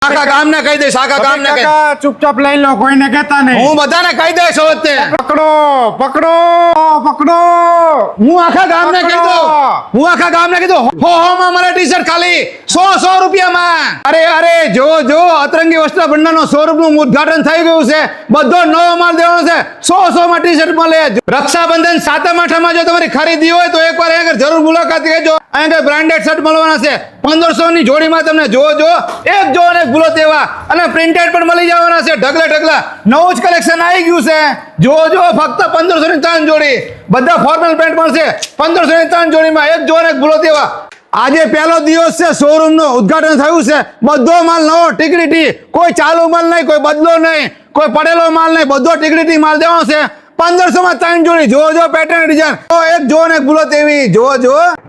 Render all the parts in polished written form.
આખા ગામને કહી દઈશ, આખા ગામને કહી. કાકા ચૂપચાપ લઈ લો, કોઈને કહેતા નહીં. હું બધાને કહી દઈશ હોતે. પકડો પકડો પકડો. હું આખા ગામને કહી દઉં, હું આખા ગામને કહી દઉં. હો માં મારે ટી-શર્ટ ખાલી 100 રૂપિયામાં. અરે જો અતરંગી વસ્ત્ર ભંડારનો શોરૂમ નું ઉદ્ઘાટન થઈ ગયું છે. બધો નવો માલ દેવાનો છે. 100 માં ટી-શર્ટ મળે. રક્ષાબંધન સાતમ આઠમમાં જો તમારી ખરીદી હોય તો એકવાર અહીંયા જરૂર મુલાકાત લેજો. અહીંયા બ્રાન્ડેડ શર્ટ મળવાના છે 1500 ની જોડીમાં. તમને જો એક જો અને ભૂલો તેવા અને પ્રિન્ટેડ પણ મળી જવાના છે. ઢગલા નવું જ કલેક્શન આવી ગયું છે. જો ફક્ત 1500 ની 3 જોડી. બધા ફોર્મલ પેન્ટ મળશે 1500 ની 3 જોડીમાં. એક જો અને ભૂલો તેવા. આજે પહેલો દિવસ છે શોરૂમ નું ઉદ્ઘાટન થયું છે. બધો માલ નવો ટીકડીટી. કોઈ ચાલુ માલ નહીં, કોઈ બદલો નહીં, કોઈ પડેલો માલ નહીં. બધો ટીકડીટી માલ દેવાનો છે. 1500 માં 3 જોડી. જો પેટર્ન ડિઝાઇન. એક જો ને ભૂલો તેવી. જો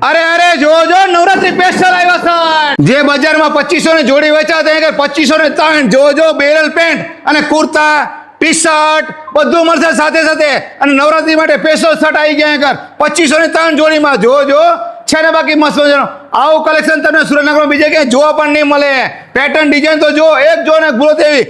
અરે જો નવરાત્રી સ્પેશિયલ આવ્યા છે. જે બજારમાં 2500 ની જોડી વેચાતા ત્યાં 2500 ને 3. જો બેરલ પેન્ટ અને કુર્તા ટી શર્ટ બધું મળશે સાથે. અને નવરાત્રી માટે સ્પેશિયલ શર્ટ આવી ગયા 2500 ની 3 જોડીમાં. જો છે ને બાકી મસ્ત મજાનું આવું કલેક્શન તમને સુરેન્દ્રનગરમાં બીજે ક્યાંય જોવા પણ નહીં મળે. પેટર્ન ડિઝાઇન તો એક જો ને ભૂલો તેવી.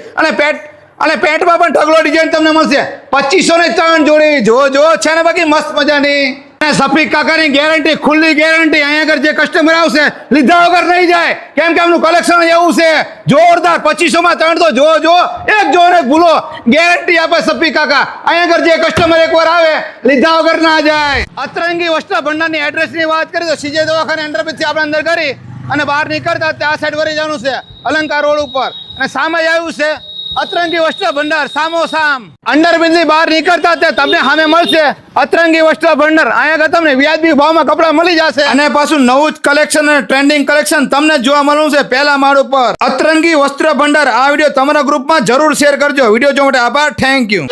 અને પેન્ટમાં પણ ઢગલો ડિઝાઇન તમને મળશે. 2500 ની 3 જોડી. જો છે ને બાકી મસ્ત મજાની. અને સફીક કાકાની ગેરંટી, ખુલ્લી ગેરંટી. અહીંયા આગળ જે કસ્ટમર આવશે લીધા વગર નહીં જાય, કેમ કે આમનું કલેક્શન એવું છે જોરદાર. 2500 માં 3 તો જો એક જો ને ભૂલો ગેરંટી આપે સફીક કાકા. અહીંયા આગળ જે કસ્ટમર એકવાર આવે લીધા વગર ના જાય. અતરંગી વસ્ત્ર ભંડારની એડ્રેસની વાત કરીએ તો સીજે દવાખાને અંડરબ્રિજથી આપણે અંદર કરી અને બહાર નીકળતા ત્યાં સાઈડ વળી જવાનું છે અલંકાર રોડ ઉપર. અને સામે આવ્યું છે અતરંગી વસ્ત્ર ભંડાર સામોસામ. અંડરબ્રિજની બહાર નીકળતા તે તમને સામે મળશે અતરંગી વસ્ત્ર ભંડાર. અહીંયા તમને વ્યાજબી ભાવમાં કપડા મળી જશે. અને પાછું નવું જ કલેક્શન અને ટ્રેન્ડિંગ કલેક્શન તમને જોવા મળવું છે પહેલા માળ ઉપર. અતરંગી વસ્ત્ર ભંડાર. આ વિડીયો તમારા ગ્રુપમાં જરૂર શેર કરજો. વિડીયો જોવા માટે આભાર. Thank you.